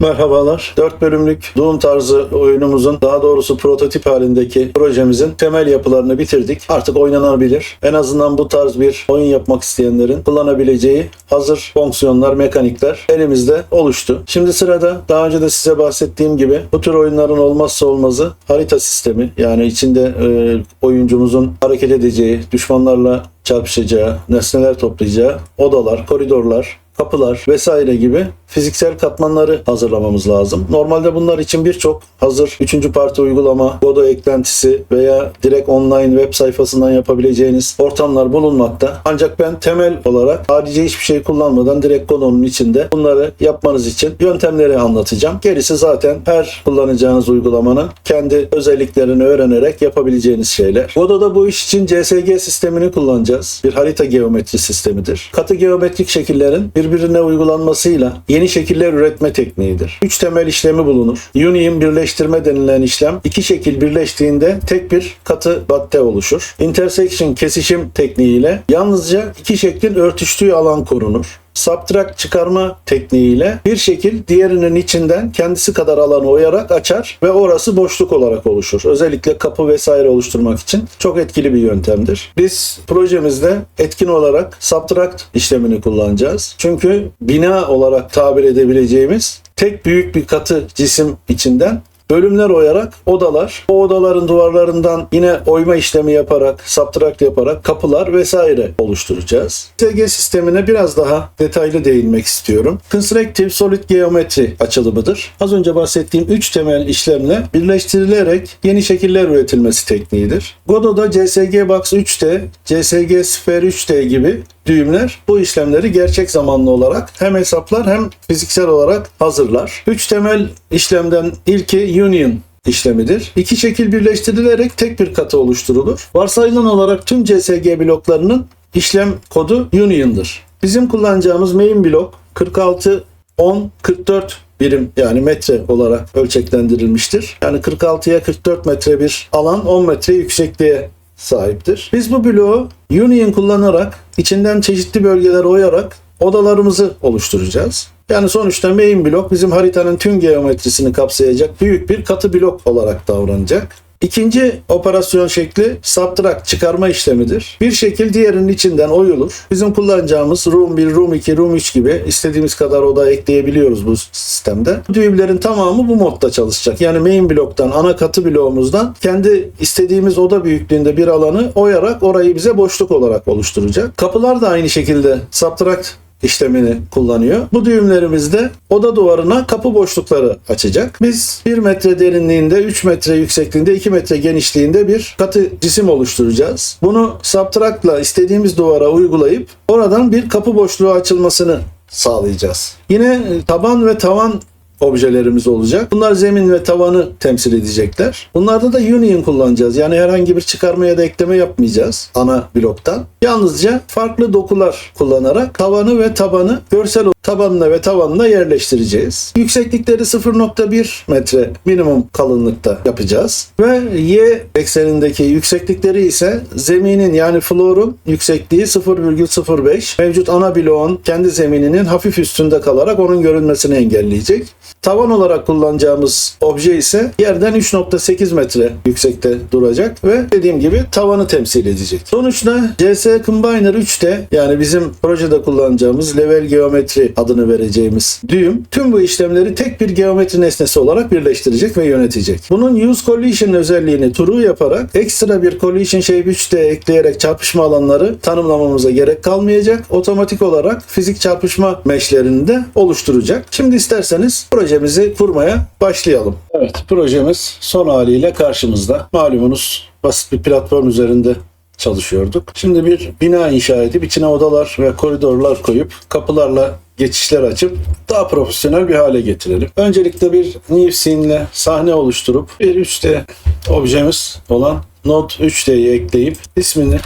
Merhabalar. 4 bölümlük Doom tarzı oyunumuzun, daha doğrusu prototip halindeki projemizin temel yapılarını bitirdik. Artık oynanabilir. En azından bu tarz bir oyun yapmak isteyenlerin kullanabileceği hazır fonksiyonlar, mekanikler elimizde oluştu. Şimdi sırada daha önce de size bahsettiğim gibi bu tür oyunların olmazsa olmazı harita sistemi. Yani içinde oyuncumuzun hareket edeceği, düşmanlarla çarpışacağı, nesneler toplayacağı odalar, koridorlar, kapılar vesaire gibi fiziksel katmanları hazırlamamız lazım. Normalde bunlar için birçok hazır 3. parti uygulama, Godot eklentisi veya direkt online web sayfasından yapabileceğiniz ortamlar bulunmakta. Ancak ben temel olarak harici hiçbir şey kullanmadan direkt Godot'un içinde bunları yapmanız için yöntemleri anlatacağım. Gerisi zaten her kullanacağınız uygulamanın kendi özelliklerini öğrenerek yapabileceğiniz şeyler. Godot'da bu iş için CSG sistemini kullanacağız. Bir harita geometri sistemidir. Katı geometrik şekillerin birbirine uygulanmasıyla yeni şekiller üretme tekniğidir. 3 temel işlemi bulunur. Union birleştirme denilen işlem, iki şekil birleştiğinde tek bir katı madde oluşur. Intersection kesişim tekniğiyle yalnızca iki şeklin örtüştüğü alan korunur. Subtract çıkarma tekniğiyle bir şekil diğerinin içinden kendisi kadar alanı oyarak açar ve orası boşluk olarak oluşur. Özellikle kapı vesaire oluşturmak için çok etkili bir yöntemdir. Biz projemizde etkin olarak Subtract işlemini kullanacağız. Çünkü bina olarak tabir edebileceğimiz tek büyük bir katı cisim içinden bölümler oyarak odalar, o odaların duvarlarından yine oyma işlemi yaparak, subtract yaparak kapılar vesaire oluşturacağız. CSG sistemine biraz daha detaylı değinmek istiyorum. Constructive Solid Geometry açılımıdır. Az önce bahsettiğim 3 temel işlemle birleştirilerek yeni şekiller üretilmesi tekniğidir. Godot'da CSG Box 3D, CSG Sphere 3D gibi düğümler bu işlemleri gerçek zamanlı olarak hem hesaplar hem fiziksel olarak hazırlar. 3 temel işlemden ilki Union işlemidir. İki şekil birleştirilerek tek bir katı oluşturulur. Varsayılan olarak tüm CSG bloklarının işlem kodu Union'dır. Bizim kullanacağımız main blok 46 10 44 birim, yani metre olarak ölçeklendirilmiştir. Yani 46'ya 44 metre bir alan, 10 metre yüksekliğe sahiptir. Biz bu bloğu Union kullanarak içinden çeşitli bölgeler oyarak odalarımızı oluşturacağız. Yani sonuçta main blok bizim haritanın tüm geometrisini kapsayacak büyük bir katı blok olarak davranacak. İkinci operasyon şekli subtract çıkarma işlemidir. Bir şekil diğerinin içinden oyulur. Bizim kullanacağımız room 1, room 2, room 3 gibi istediğimiz kadar oda ekleyebiliyoruz bu sistemde. Bu düğümlerin tamamı bu modda çalışacak. Yani main bloktan, ana katı bloğumuzdan kendi istediğimiz oda büyüklüğünde bir alanı oyarak orayı bize boşluk olarak oluşturacak. Kapılar da aynı şekilde subtract işlemini kullanıyor. Bu düğümlerimiz de oda duvarına kapı boşlukları açacak. Biz 1 metre derinliğinde, 3 metre yüksekliğinde, 2 metre genişliğinde bir katı cisim oluşturacağız. Bunu subtract'la istediğimiz duvara uygulayıp oradan bir kapı boşluğu açılmasını sağlayacağız. Yine taban ve tavan objelerimiz olacak. Bunlar zemin ve tavanı temsil edecekler. Bunlarda da Union kullanacağız. Yani herhangi bir çıkarma ya da ekleme yapmayacağız ana bloktan. Yalnızca farklı dokular kullanarak tavanı ve tabanı görsel tabanına ve tavanına yerleştireceğiz. Yükseklikleri 0.1 metre minimum kalınlıkta yapacağız. Ve Y eksenindeki yükseklikleri ise zeminin, yani floor'un yüksekliği 0,05. Mevcut ana bloğun kendi zemininin hafif üstünde kalarak onun görünmesini engelleyecek. Tavan olarak kullanacağımız obje ise yerden 3.8 metre yüksekte duracak ve dediğim gibi tavanı temsil edecek. Sonuçta CS Combiner 3D, yani bizim projede kullanacağımız level geometri adını vereceğimiz düğüm tüm bu işlemleri tek bir geometri nesnesi olarak birleştirecek ve yönetecek. Bunun Use Collision özelliğini true yaparak ekstra bir Collision Shape 3D ekleyerek çarpışma alanları tanımlamamıza gerek kalmayacak. Otomatik olarak fizik çarpışma meşlerini de oluşturacak. Şimdi isterseniz projemizi kurmaya başlayalım. Evet, projemiz son haliyle karşımızda. Malumunuz basit bir platform üzerinde çalışıyorduk. Şimdi bir bina inşa edip içine odalar ve koridorlar koyup kapılarla geçişler açıp daha profesyonel bir hale getirelim. Öncelikle bir new scene ile sahne oluşturup bir 3D objemiz olan Node 3D'yi ekleyip ismini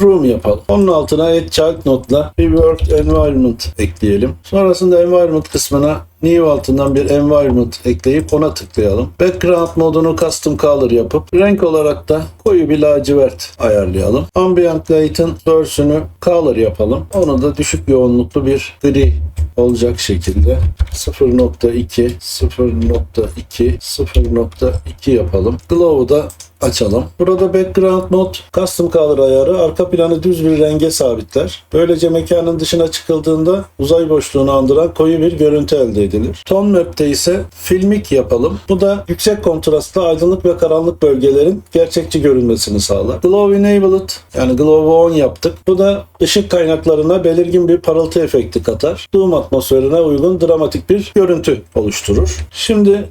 Room yapalım. Onun altına Add Child Node'la bir World Environment ekleyelim. Sonrasında Environment kısmına New altından bir Environment ekleyip ona tıklayalım. Background modunu Custom Color yapıp renk olarak da koyu bir lacivert ayarlayalım. Ambient Light'ın Source'ünü Color yapalım. Onu da düşük yoğunluklu bir gri olacak şekilde 0.2, 0.2, 0.2 yapalım. Glow'u da açalım. Burada background mode custom color ayarı arka planı düz bir renge sabitler. Böylece mekanın dışına çıkıldığında uzay boşluğunu andıran koyu bir görüntü elde edilir. Tone map'te ise filmic yapalım. Bu da yüksek kontrastlı aydınlık ve karanlık bölgelerin gerçekçi görünmesini sağlar. Glow enabled, yani glow'u on yaptık. Bu da ışık kaynaklarına belirgin bir parıltı efekti katar. Doom atmosferine uygun dramatik bir görüntü oluşturur. Şimdi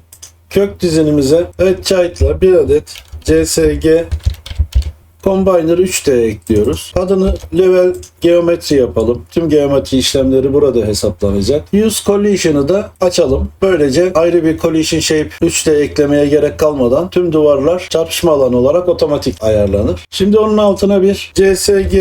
kök dizinimize Edgeheight'la bir adet CSG Combiner 3D ekliyoruz. Adını level geometri yapalım. Tüm geometri işlemleri burada hesaplanacak. Use Collision'ı da açalım. Böylece ayrı bir Collision Shape 3D eklemeye gerek kalmadan tüm duvarlar çarpışma alanı olarak otomatik ayarlanır. Şimdi onun altına bir CSG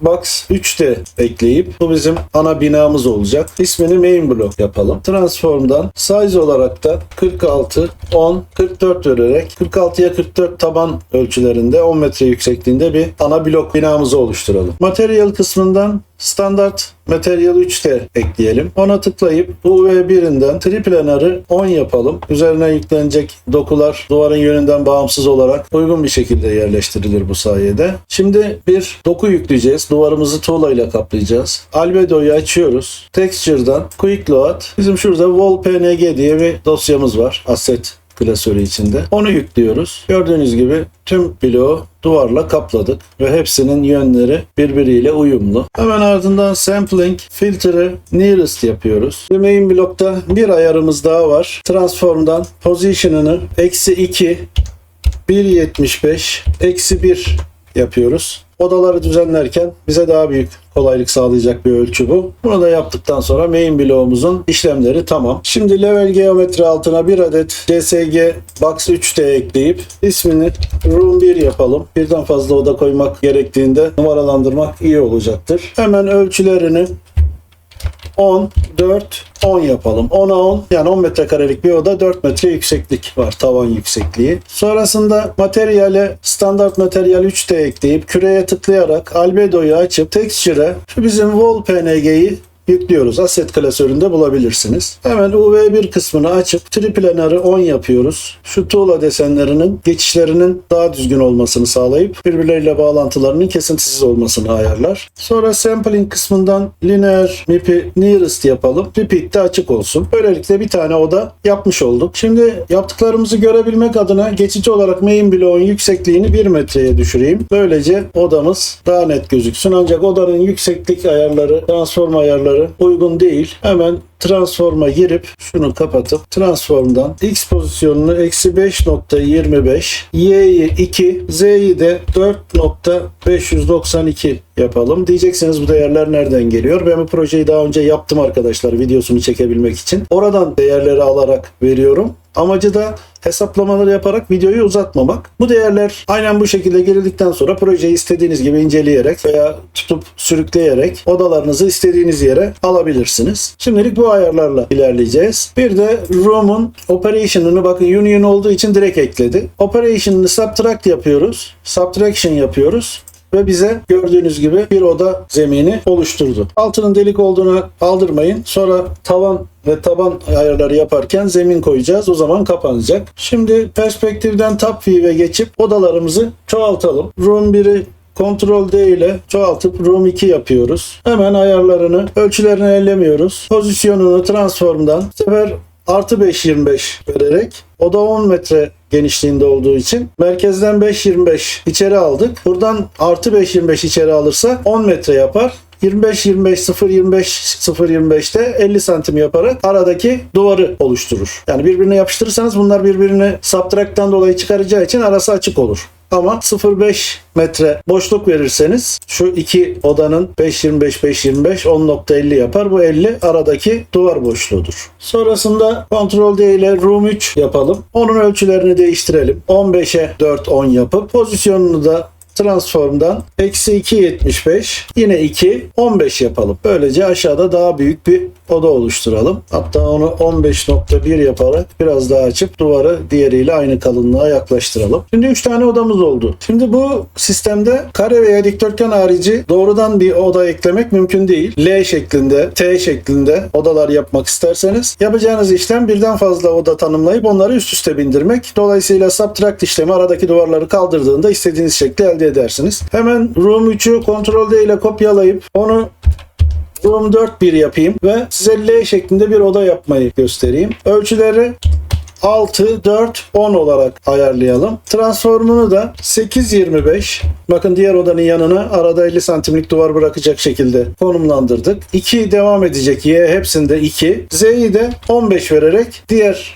Box 3D ekleyip bu bizim ana binamız olacak. İsmini Main Block yapalım. Transform'dan size olarak da 46, 10, 44 vererek 46'ya 44 taban ölçülerinde 10 metre yüksekliğinde bir ana blok binamızı oluşturalım. Material kısmından standart Material 3D ekleyelim. Ona tıklayıp UV1'inden triplanarı 10 yapalım. Üzerine yüklenecek dokular duvarın yönünden bağımsız olarak uygun bir şekilde yerleştirilir bu sayede. Şimdi bir doku yükleyeceğiz. Duvarımızı tuğla ile kaplayacağız. Albedo'yu açıyoruz. Texture'dan Quick Load. Bizim şurada Wall PNG diye bir dosyamız var. Asset klasörü içinde. Onu yüklüyoruz. Gördüğünüz gibi tüm bloğu duvarla kapladık ve hepsinin yönleri birbiriyle uyumlu. Hemen ardından Sampling Filter'ı Nearest yapıyoruz. Main blokta bir ayarımız daha var. Transform'dan Position'ını -2, 1.75, -1 yapıyoruz. Odaları düzenlerken bize daha büyük kolaylık sağlayacak bir ölçü bu. Bunu da yaptıktan sonra main bloğumuzun işlemleri tamam. Şimdi level geometri altına bir adet CSG Box 3D ekleyip ismini Room 1 yapalım. Birden fazla oda koymak gerektiğinde numaralandırmak iyi olacaktır. Hemen ölçülerini 10, 4, 10 yapalım. 10'a 10, yani 10 metrekarelik bir oda, 4 metre yükseklik var, tavan yüksekliği. Sonrasında materyale standart materyal 3D ekleyip küreye tıklayarak albedo'yu açıp texture'e şu bizim wall PNG'yi yüklüyoruz. Asset klasöründe bulabilirsiniz. Hemen UV1 kısmını açıp triplanarı 10 yapıyoruz. Şu tuğla desenlerinin geçişlerinin daha düzgün olmasını sağlayıp birbirleriyle bağlantılarının kesintisiz olmasını ayarlar. Sonra sampling kısmından linear map'i nearest yapalım. Repeat de açık olsun. Böylelikle bir tane oda yapmış olduk. Şimdi yaptıklarımızı görebilmek adına geçici olarak main bloğun yüksekliğini 1 metreye düşüreyim. Böylece odamız daha net gözüksün. Ancak odanın yükseklik ayarları, transform ayarları uygun değil. Hemen transform'a girip şunu kapatıp transform'dan x pozisyonunu -5.25, y'yi 2, z'yi de 4.592 yapalım. Diyeceksiniz bu değerler nereden geliyor? Ben bu projeyi daha önce yaptım arkadaşlar, videosunu çekebilmek için. Oradan değerleri alarak veriyorum. Amacı da hesaplamaları yaparak videoyu uzatmamak. Bu değerler aynen bu şekilde girildikten sonra projeyi istediğiniz gibi inceleyerek veya tutup sürükleyerek odalarınızı istediğiniz yere alabilirsiniz. Şimdilik bu ayarlarla ilerleyeceğiz. Bir de Room'un operation'ını, bakın union olduğu için direkt ekledi. Operation'ını subtract yapıyoruz. Subtraction yapıyoruz. Ve bize gördüğünüz gibi bir oda zemini oluşturdu. Altının delik olduğunu aldırmayın. Sonra tavan ve taban ayarları yaparken zemin koyacağız. O zaman kapanacak. Şimdi perspektiften top view'e geçip odalarımızı çoğaltalım. Room 1'i Ctrl D ile çoğaltıp Room 2 yapıyoruz. Hemen ayarlarını, ölçülerini ellemiyoruz. Pozisyonunu transform'dan bu sefer +5.25 vererek oda 10 metre genişliğinde olduğu için merkezden 5.25 içeri aldık. Buradan +5.25 içeri alırsa 10 metre yapar. 25-25 0.25'te 50 santim yaparak aradaki duvarı oluşturur. Yani birbirine yapıştırırsanız bunlar birbirini subtract'tan dolayı çıkaracağı için arası açık olur. Ama 0.5 metre boşluk verirseniz şu iki odanın 5.25 10.50 yapar. Bu 50 aradaki duvar boşluğudur. Sonrasında Ctrl D ile Room 3 yapalım. Onun ölçülerini değiştirelim. 15'e 4 10 yapıp pozisyonunu da transformdan eksi 2.75 yine 2 15 yapalım. Böylece aşağıda daha büyük bir oda oluşturalım. Hatta onu 15.1 yaparak biraz daha açıp duvarı diğeriyle aynı kalınlığa yaklaştıralım. Şimdi 3 tane odamız oldu. Şimdi bu sistemde kare veya dikdörtgen harici doğrudan bir oda eklemek mümkün değil. L şeklinde, T şeklinde odalar yapmak isterseniz yapacağınız işlem birden fazla oda tanımlayıp onları üst üste bindirmek. Dolayısıyla subtract işlemi aradaki duvarları kaldırdığında istediğiniz şekli elde edersiniz. Hemen Room 3'ü Ctrl D ile kopyalayıp onu Room 4.1 yapayım ve size L şeklinde bir oda yapmayı göstereyim. Ölçüleri 6, 4, 10 olarak ayarlayalım. Transformunu da 8.25. Bakın diğer odanın yanına arada 50 santimlik duvar bırakacak şekilde konumlandırdık. 2 devam edecek. Y hepsinde 2. Z'yi de 15 vererek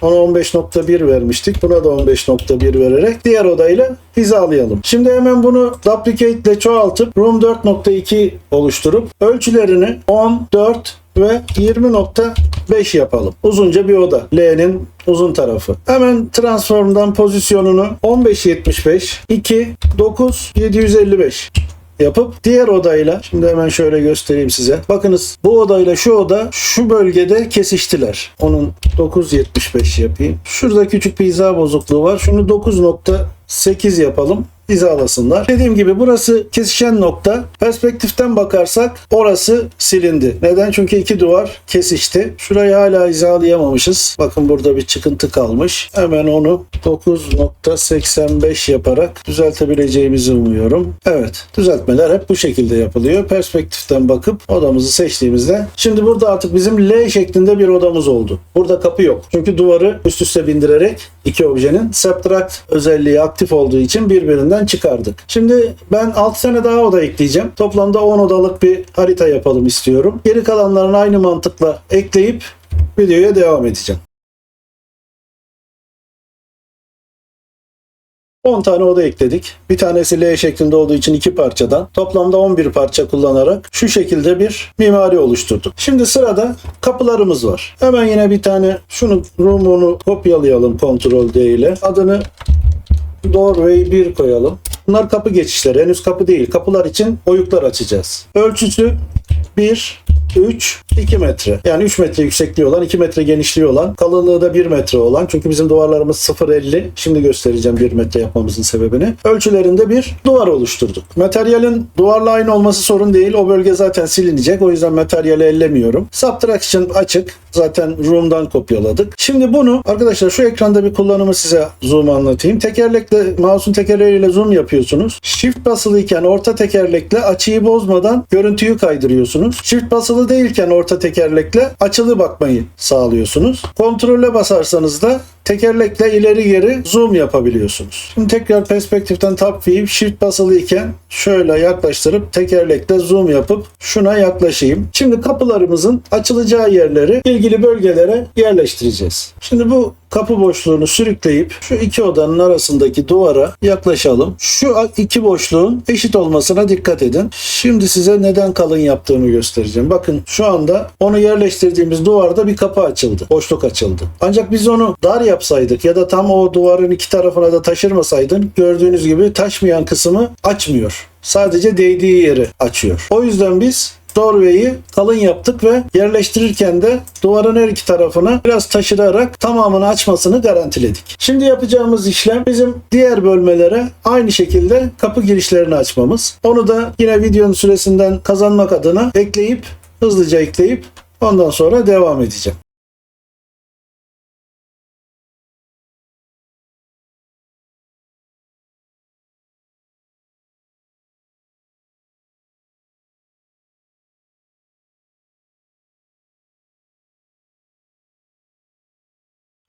ona 15.1 vermiştik. Buna da 15.1 vererek diğer odayla hizalayalım. Şimdi hemen bunu duplicate ile çoğaltıp Room 4.2 oluşturup ölçülerini 10, 4 ve 20.5 yapalım. Uzunca bir oda. L'nin uzun tarafı. Hemen transformdan pozisyonunu 15.75, 2, 9, 755 yapıp diğer odayla, şimdi hemen şöyle göstereyim size. Bakınız bu odayla şu oda şu bölgede kesiştiler. Onun 9.75 yapayım. Şurada küçük bir hiza bozukluğu var. Şunu 9.8 yapalım. Hizalasınlar. Dediğim gibi burası kesişen nokta. Perspektiften bakarsak orası silindi. Neden? Çünkü iki duvar kesişti. Şurayı hala hizalayamamışız. Bakın burada bir çıkıntı kalmış. Hemen onu 9.85 yaparak düzeltebileceğimizi umuyorum. Evet. Düzeltmeler hep bu şekilde yapılıyor. Perspektiften bakıp odamızı seçtiğimizde şimdi burada artık bizim L şeklinde bir odamız oldu. Burada kapı yok. Çünkü duvarı üst üste bindirerek iki objenin subtract özelliği aktif olduğu için birbirinden çıkardık. Şimdi ben 6 tane daha oda ekleyeceğim. Toplamda 10 odalık bir harita yapalım istiyorum. Geri kalanlarını aynı mantıkla ekleyip videoya devam edeceğim. 10 tane oda ekledik. Bir tanesi L şeklinde olduğu için 2 parçadan toplamda 11 parça kullanarak şu şekilde bir mimari oluşturduk. Şimdi sırada kapılarımız var. Hemen yine bir tane Room'unu kopyalayalım Ctrl D ile. Adını Doorway 1 koyalım. Bunlar kapı geçişleri. Henüz kapı değil. Kapılar için oyuklar açacağız. Ölçüsü 1, 3, 2 metre. Yani 3 metre yüksekliği olan, 2 metre genişliği olan, kalınlığı da 1 metre olan. Çünkü bizim duvarlarımız 0.50. Şimdi göstereceğim 1 metre yapmamızın sebebini. Ölçülerinde bir duvar oluşturduk. Materyalin duvarla aynı olması sorun değil. O bölge zaten silinecek. O yüzden materyali ellemiyorum. Subtraction açık. Zaten Room'dan kopyaladık. Şimdi bunu arkadaşlar şu ekranda bir kullanımı size zoom anlatayım. Tekerlekle, mouse'un tekerleğiyle zoom yapıyorsunuz. Shift basılıyken orta tekerlekle açıyı bozmadan görüntüyü kaydırıyorsunuz. Shift basılı değilken orta tekerlekle açılı bakmayı sağlıyorsunuz. Kontrole basarsanız da tekerlekle ileri geri zoom yapabiliyorsunuz. Şimdi tekrar perspektiften tab deyip shift basılıyken şöyle yaklaştırıp tekerlekle zoom yapıp şuna yaklaşayım. Şimdi kapılarımızın açılacağı yerleri ilgili bölgelere yerleştireceğiz. Şimdi bu kapı boşluğunu sürükleyip şu iki odanın arasındaki duvara yaklaşalım. Şu iki boşluğun eşit olmasına dikkat edin. Şimdi size neden kalın yaptığımı göstereceğim. Bakın şu anda onu yerleştirdiğimiz duvarda bir kapı açıldı. Boşluk açıldı. Ancak biz onu dar yapsaydık ya da tam o duvarın iki tarafına da taşırmasaydın gördüğünüz gibi taşmayan kısmı açmıyor. Sadece değdiği yeri açıyor. O yüzden biz doorway'i kalın yaptık ve yerleştirirken de duvarın her iki tarafını biraz taşırarak tamamını açmasını garantiledik. Şimdi yapacağımız işlem bizim diğer bölmelere aynı şekilde kapı girişlerini açmamız. Onu da yine videonun süresinden kazanmak adına hızlıca ekleyip ondan sonra devam edeceğim.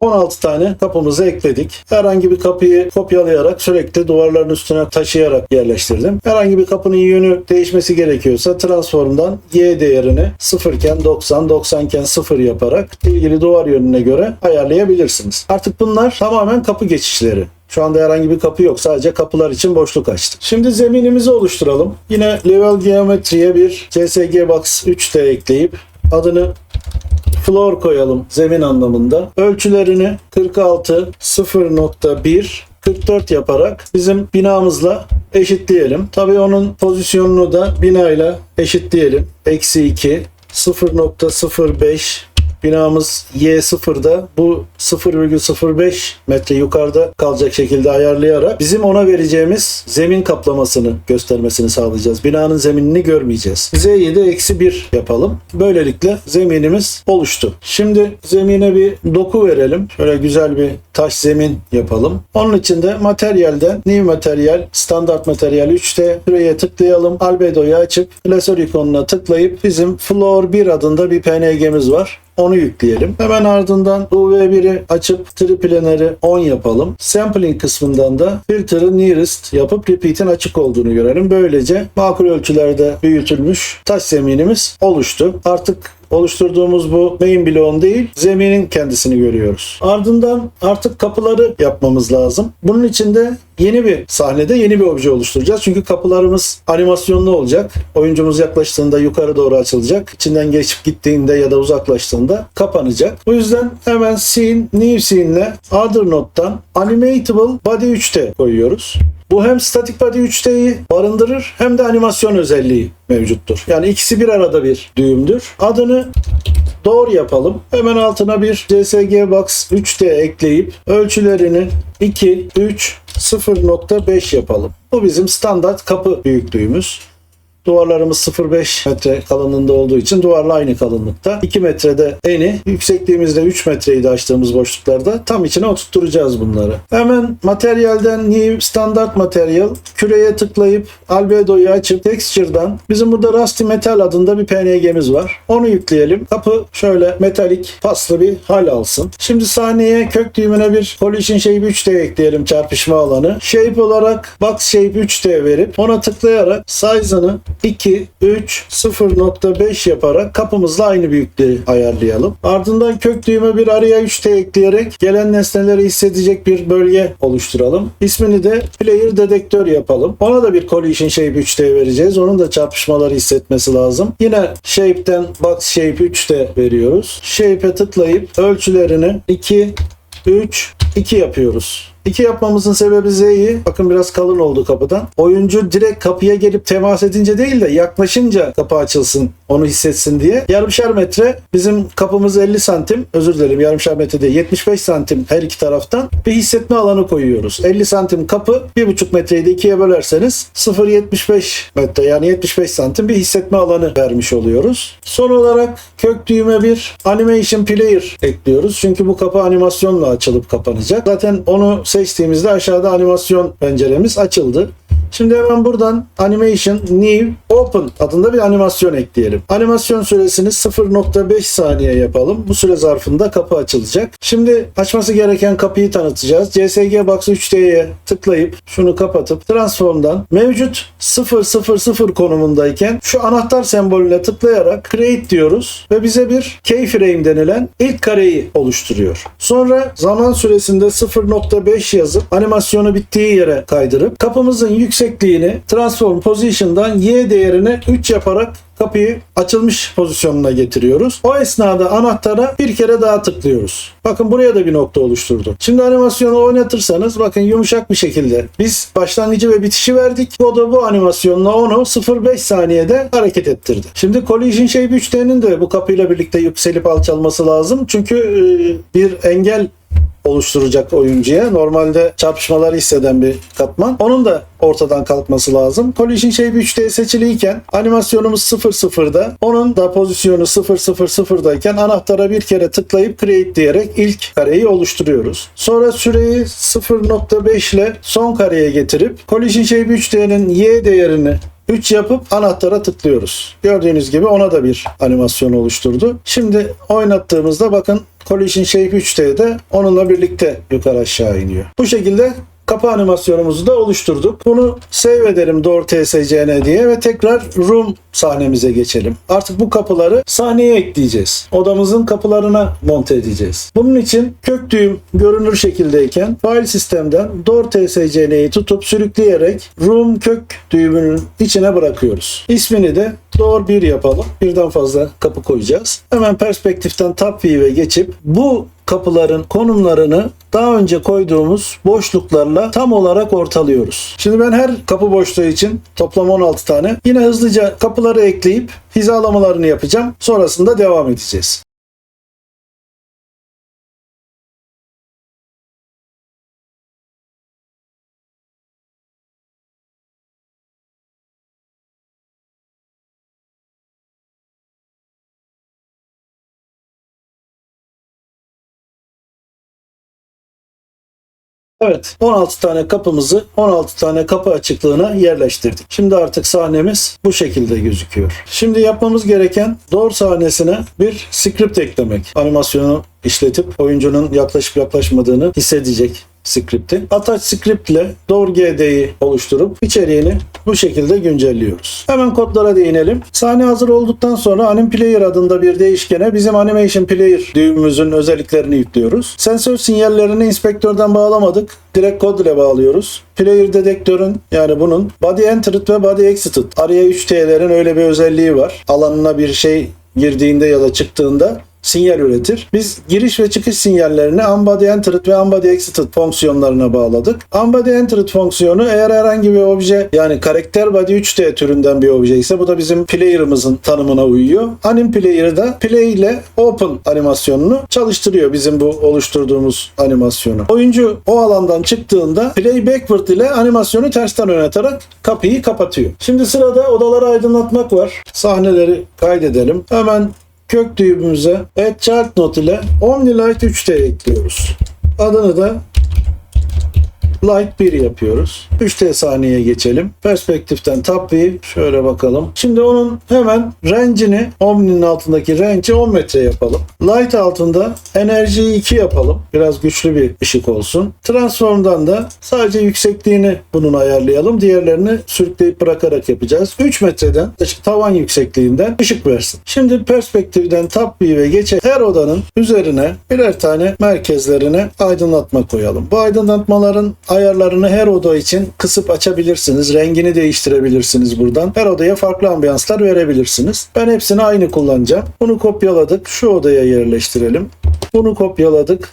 ...16 tane kapımızı ekledik. Herhangi bir kapıyı kopyalayarak sürekli duvarların üstüne taşıyarak yerleştirdim. Herhangi bir kapının yönü değişmesi gerekiyorsa transformdan Y değerini 0 iken 90, 90 iken 0 yaparak ilgili duvar yönüne göre ayarlayabilirsiniz. Artık bunlar tamamen kapı geçişleri. Şu anda herhangi bir kapı yok. Sadece kapılar için boşluk açtık. Şimdi zeminimizi oluşturalım. Yine Level Geometry'ye bir CSG Box 3D ekleyip adını floor koyalım zemin anlamında. Ölçülerini 46, 0.1, 44 yaparak bizim binamızla eşitleyelim. Tabii onun pozisyonunu da binayla eşitleyelim. -2, 0.05. Binamız Y0'da, bu 0,05 metre yukarıda kalacak şekilde ayarlayarak bizim ona vereceğimiz zemin kaplamasını göstermesini sağlayacağız. Binanın zeminini görmeyeceğiz. Z'yi de -1 yapalım. Böylelikle zeminimiz oluştu. Şimdi zemine bir doku verelim. Şöyle güzel bir taş zemin yapalım. Onun için de materyalden New Material, Standart Materyal 3'te şuraya tıklayalım. Albedo'yu açıp klasör ikonuna tıklayıp bizim Floor 1 adında bir PNG'miz var. Onu yükleyelim. Hemen ardından UV1'i açıp triplaner'i 10 yapalım. Sampling kısmından da filter'ı nearest yapıp repeat'in açık olduğunu görelim. Böylece makul ölçülerde büyütülmüş taş zeminimiz oluştu. Artık oluşturduğumuz bu main bloğun değil, zeminin kendisini görüyoruz. Ardından artık kapıları yapmamız lazım. Bunun için de yeni bir sahnede yeni bir obje oluşturacağız. Çünkü kapılarımız animasyonlu olacak. Oyuncumuz yaklaştığında yukarı doğru açılacak. İçinden geçip gittiğinde ya da uzaklaştığında kapanacak. Bu yüzden hemen scene, new scene ile other node'dan animatable body 3'te koyuyoruz. Bu hem static body 3D'yi barındırır hem de animasyon özelliği mevcuttur. Yani ikisi bir arada bir düğümdür. Adını doğru yapalım. Hemen altına bir CSG Box 3D ekleyip ölçülerini 2, 3, 0.5 yapalım. Bu bizim standart kapı büyüklüğümüz. Duvarlarımız 0.5 metre kalınlığında olduğu için duvarla aynı kalınlıkta. 2 metrede eni, yüksekliğimizde 3 metreyi de açtığımız boşluklarda tam içine oturtturacağız bunları. Hemen materyalden New Standart Material küreye tıklayıp Albedo'yu açıp Texture'dan bizim burada Rusty Metal adında bir PNG'miz var. Onu yükleyelim. Kapı şöyle metalik paslı bir hal alsın. Şimdi sahneye kök düğümüne bir Collision Shape 3D ekleyelim, çarpışma alanı. Shape olarak Box Shape 3D verip ona tıklayarak size'ını 2, 3, 0.5 yaparak kapımızla aynı büyüklüğü ayarlayalım. Ardından kök düğüme bir araya 3D ekleyerek gelen nesneleri hissedecek bir bölge oluşturalım. İsmini de Player Dedektör yapalım. Ona da bir Collision Shape 3D vereceğiz. Onun da çarpışmaları hissetmesi lazım. Yine Shape'den Box Shape 3D veriyoruz. Shape'e tıklayıp ölçülerini 2, 3, 2 yapıyoruz. 2 yapmamızın sebebi Z'yi, bakın biraz kalın oldu kapıdan. Oyuncu direkt kapıya gelip temas edince değil de yaklaşınca kapı açılsın, onu hissetsin diye. Yarımşar metre, bizim kapımız 50 santim, özür dilerim yarımşar metre değil, 75 santim her iki taraftan bir hissetme alanı koyuyoruz. 50 santim kapı, 1,5 metreyi de 2'ye bölerseniz 0,75 metre yani 75 santim bir hissetme alanı vermiş oluyoruz. Son olarak kök düğüme bir Animation Player ekliyoruz. Çünkü bu kapı animasyonla açılıp kapanacak. Zaten onu seçtiğimizde aşağıda animasyon penceremiz açıldı. Şimdi hemen buradan Animation New Open adında bir animasyon ekleyelim. Animasyon süresini 0.5 saniye yapalım. Bu süre zarfında kapı açılacak. Şimdi açması gereken kapıyı tanıtacağız. CSG Box 3D'ye tıklayıp şunu kapatıp Transform'dan mevcut 000 konumundayken şu anahtar sembolüne tıklayarak Create diyoruz ve bize bir keyframe denilen ilk kareyi oluşturuyor. Sonra zaman süresinde 0.5 yazıp animasyonu bittiği yere kaydırıp kapımızın yüksekliğini Transform Position'dan Y değerine 3 yaparak kapıyı açılmış pozisyonuna getiriyoruz. O esnada anahtara bir kere daha tıklıyoruz. Bakın buraya da bir nokta oluşturdu. Şimdi animasyonu oynatırsanız bakın yumuşak bir şekilde biz başlangıcı ve bitişi verdik. O da bu animasyonla onu 0.5 saniyede hareket ettirdi. Şimdi Collision Shape 3D'nin de bu kapıyla birlikte yükselip alçalması lazım. Çünkü bir engel oluşturacak oyuncuya. Normalde çarpışmaları hisseden bir katman. Onun da ortadan kalkması lazım. Collision Shape 3D seçiliyken animasyonumuz 0.0'da. Onun da pozisyonu 0.00'dayken anahtara bir kere tıklayıp Create diyerek ilk kareyi oluşturuyoruz. Sonra süreyi 0.5 ile son kareye getirip Collision Shape 3D'nin Y değerini 3 yapıp anahtara tıklıyoruz. Gördüğünüz gibi ona da bir animasyon oluşturdu. Şimdi oynattığımızda bakın Collision Shape 3D'de onunla birlikte yukarı aşağı iniyor. Bu şekilde kapı animasyonumuzu da oluşturduk. Bunu save edelim Door TSCN diye ve tekrar Room sahnemize geçelim. Artık bu kapıları sahneye ekleyeceğiz. Odamızın kapılarına monte edeceğiz. Bunun için kök düğüm görünür şekildeyken file sistemden Door TSCN'yi tutup sürükleyerek Room kök düğümünün içine bırakıyoruz. İsmini de Door 1 yapalım. Birden fazla kapı koyacağız. Hemen perspektiften Top View'e geçip bu kapıların konumlarını daha önce koyduğumuz boşluklarla tam olarak ortalıyoruz. Şimdi ben her kapı boşluğu için toplam 16 tane yine hızlıca kapıları ekleyip hizalamalarını yapacağım. Sonrasında devam edeceğiz. Evet, 16 tane kapımızı 16 tane kapı açıklığına yerleştirdik. Şimdi artık sahnemiz bu şekilde gözüküyor. Şimdi yapmamız gereken door sahnesine bir script eklemek. Animasyonu işletip oyuncunun yaklaşıp yaklaşmadığını hissedecek script'i. Attach script ile door GD'yi oluşturup içeriğini bu şekilde güncelliyoruz. Hemen kodlara değinelim. Sahne hazır olduktan sonra AnimPlayer adında bir değişkene bizim Animation Player düğümümüzün özelliklerini yüklüyoruz. Sensör sinyallerini inspektörden bağlamadık. Direkt kod ile bağlıyoruz. Player dedektörün yani bunun body entered ve body exited araya 3T'lerin öyle bir özelliği var. Alanına bir şey girdiğinde ya da çıktığında sinyal üretir. Biz giriş ve çıkış sinyallerini unbody entered ve unbody exited fonksiyonlarına bağladık. Unbody entered fonksiyonu eğer herhangi bir obje yani karakter body 3D türünden bir obje ise bu da bizim player'ımızın tanımına uyuyor. AnimPlayer'da play ile open animasyonunu çalıştırıyor bizim bu oluşturduğumuz animasyonu. Oyuncu o alandan çıktığında play backward ile animasyonu tersten yöneterek kapıyı kapatıyor. Şimdi sırada odaları aydınlatmak var. Sahneleri kaydedelim. Hemen kök düğümümüze Add Child Node ile OmniLight 3D ekliyoruz. Adını da Light 1 yapıyoruz. 3D sahneye geçelim. Perspektiften Top View şöyle bakalım. Şimdi onun hemen range'ini Omni'nin altındaki range'i 10 metre yapalım. Light altında enerjiyi 2 yapalım. Biraz güçlü bir ışık olsun. Transform'dan da sadece yüksekliğini bunun ayarlayalım. Diğerlerini sürükleyip bırakarak yapacağız. 3 metreden tavan yüksekliğinden ışık versin. Şimdi perspektiften Top View'e geçelim. Her odanın üzerine birer tane merkezlerine aydınlatma koyalım. Bu aydınlatmaların ayarlarını her oda için kısıp açabilirsiniz. Rengini değiştirebilirsiniz buradan. Her odaya farklı ambiyanslar verebilirsiniz. Ben hepsini aynı kullanacağım. Bunu kopyaladık. Şu odaya yerleştirelim. Bunu kopyaladık.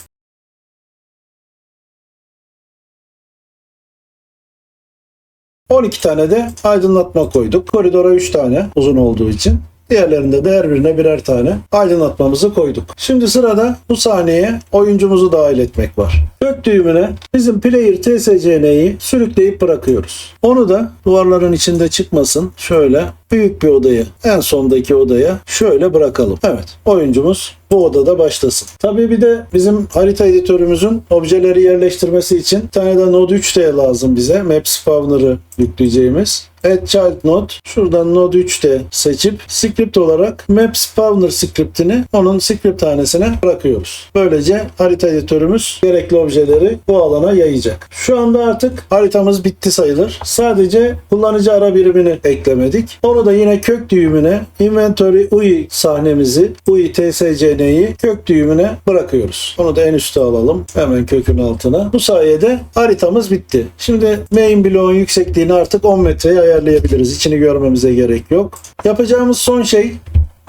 ...12 tane de aydınlatma koyduk. Koridora 3 tane uzun olduğu için. Diğerlerinde de her birine birer tane aydınlatmamızı koyduk. Şimdi sırada bu sahneye oyuncumuzu dahil etmek var. Kök düğümüne bizim player TSCN'yi sürükleyip bırakıyoruz. Onu da duvarların içinde çıkmasın. Şöyle büyük bir odaya, en sondaki odaya şöyle bırakalım. Evet, oyuncumuz bu odada başlasın. Tabii bir de bizim harita editörümüzün objeleri yerleştirmesi için bir tane de Node 3D lazım bize. Map Spawner'ı yükleyeceğimiz. Add Child Node. Şuradan Node 3D seçip script olarak Map Spawner scriptini onun script hanesine bırakıyoruz. Böylece harita editörümüz gerekli objeleri bu alana yayacak. Şu anda artık haritamız bitti sayılır. Sadece kullanıcı ara birimini eklemedik. Onu da yine kök düğümüne Inventory UI sahnemizi UI TSCN'yi kök düğümüne bırakıyoruz. Onu da en üste alalım. Hemen kökün altına. Bu sayede haritamız bitti. Şimdi main bloğun yüksekliğini artık 10 metreye ayarlayabiliriz. İçini görmemize gerek yok. Yapacağımız son şey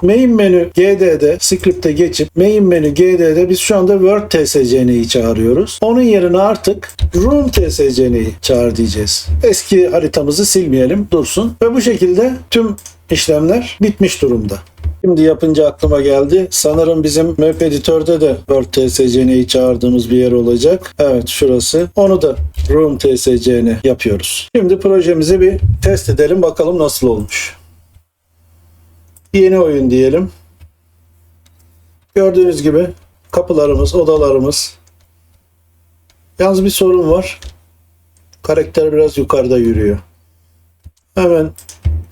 main menü GD'de script'e geçip main menü GD'de biz şu anda World TSCN'yi çağırıyoruz. Onun yerine artık Room TSCN'yi çağır diyeceğiz. Eski haritamızı silmeyelim, dursun. Ve bu şekilde tüm işlemler bitmiş durumda. Şimdi yapınca aklıma geldi. Sanırım bizim Map Editör'de de World TSCN'yi çağırdığımız bir yer olacak. Evet, şurası. Onu da Room TSCN yapıyoruz. Şimdi projemizi bir test edelim. Bakalım nasıl olmuş. Yeni oyun diyelim. Gördüğünüz gibi kapılarımız, odalarımız. Yalnız bir sorun var. Karakter biraz yukarıda yürüyor. Hemen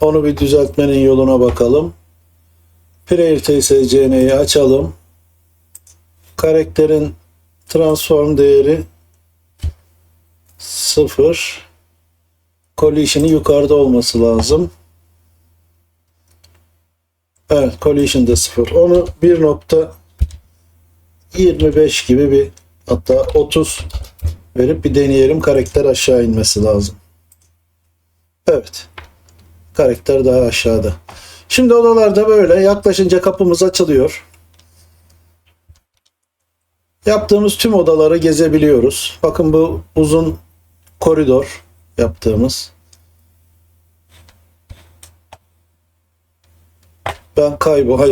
onu bir düzeltmenin yoluna bakalım. Player TSCN'yi açalım. Karakterin transform değeri 0. Collision'ı yukarıda olması lazım. Evet, collision de 0. Onu 1.25 gibi bir, hatta 30 verip bir deneyelim. Karakter aşağı inmesi lazım. Evet. Karakter daha aşağıda. Şimdi odalarda böyle yaklaşınca kapımız açılıyor. Yaptığımız tüm odaları gezebiliyoruz. Bakın bu uzun koridor yaptığımız.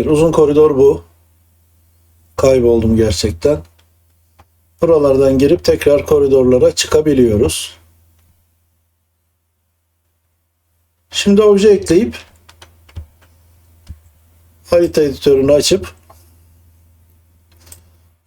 Uzun koridor bu. Kayboldum gerçekten. Buralardan girip tekrar koridorlara çıkabiliyoruz. Şimdi obje ekleyip harita editörünü açıp,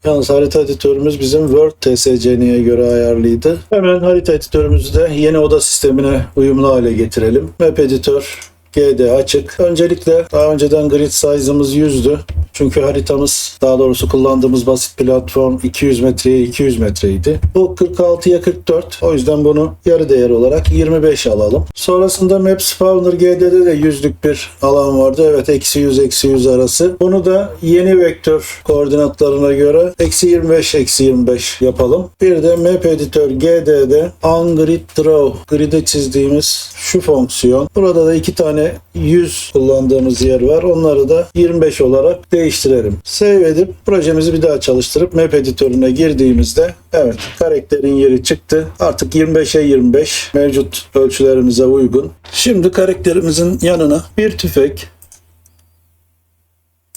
yalnız harita editörümüz bizim Word TSCN'ye göre ayarlıydı. Hemen harita editörümüzü de yeni oda sistemine uyumlu hale getirelim. Map Editor GD açık. Öncelikle daha önceden grid size'ımız 100'dü. Çünkü haritamız, daha doğrusu kullandığımız basit platform 200 metreye 200 metreydi. Bu 46'ya 44. O yüzden bunu yarı değer olarak 25 alalım. Sonrasında Map Spawner GD'de de 100'lük bir alan vardı. Evet, -100 -100 arası. Bunu da yeni vektör koordinatlarına göre -25 -25 yapalım. Bir de Map Editor GD'de OnGrid Draw, grid'e çizdiğimiz şu fonksiyon. Burada da 2 tane 100 kullandığımız yer var. Onları da 25 olarak değiştirelim. Save edip projemizi bir daha çalıştırıp Map editörüne girdiğimizde evet, karakterin yeri çıktı. Artık 25'e 25 mevcut ölçülerimize uygun. Şimdi karakterimizin yanına bir tüfek,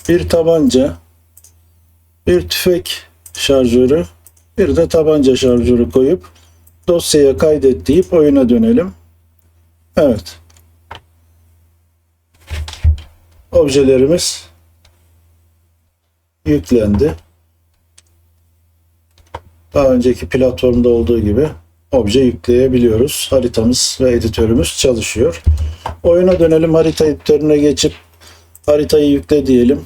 bir tabanca, bir tüfek şarjörü, bir de tabanca şarjörü koyup dosyaya kaydet deyip oyuna dönelim. Evet. Objelerimiz yüklendi. Daha önceki platformda olduğu gibi obje yükleyebiliyoruz. Haritamız ve editörümüz çalışıyor. Oyuna dönelim. Harita editörüne geçip haritayı yükle diyelim.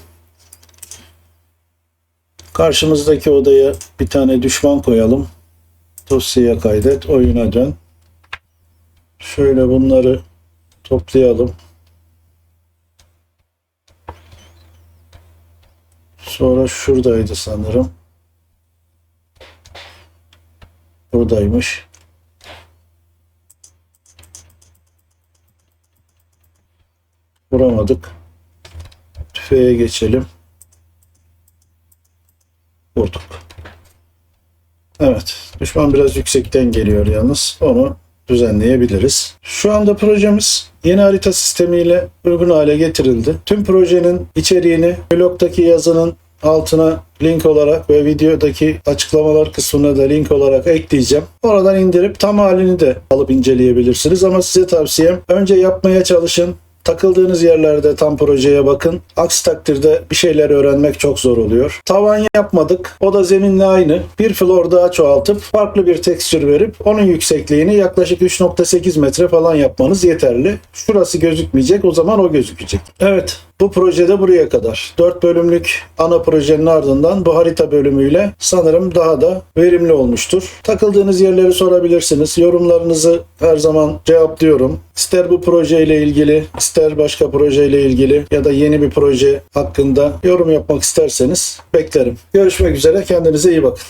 Karşımızdaki odaya bir tane düşman koyalım. Dosyaya kaydet, oyuna dön. Şöyle bunları toplayalım. Sonra şuradaydı sanırım. Buradaymış. Vuramadık. Tüfeğe geçelim. Vurduk. Evet. Düşman biraz yüksekten geliyor yalnız. Onu düzenleyebiliriz. Şu anda projemiz yeni harita sistemiyle uygun hale getirildi. Tüm projenin içeriğini blogdaki yazının altına link olarak ve videodaki açıklamalar kısmına da link olarak ekleyeceğim. Oradan indirip tam halini de alıp inceleyebilirsiniz. Ama size tavsiyem, önce yapmaya çalışın. Takıldığınız yerlerde tam projeye bakın. Aksi takdirde bir şeyler öğrenmek çok zor oluyor. Tavan yapmadık. O da zeminle aynı. Bir floor daha çoğaltıp farklı bir tekstür verip onun yüksekliğini yaklaşık 3.8 metre falan yapmanız yeterli. Şurası gözükmeyecek. O zaman o gözükecek. Evet. Bu projede buraya kadar. 4 bölümlük ana projenin ardından bu harita bölümüyle sanırım daha da verimli olmuştur. Takıldığınız yerleri sorabilirsiniz. Yorumlarınızı her zaman cevaplıyorum. İster bu projeyle ilgili, ister başka projeyle ilgili ya da yeni bir proje hakkında yorum yapmak isterseniz beklerim. Görüşmek üzere. Kendinize iyi bakın.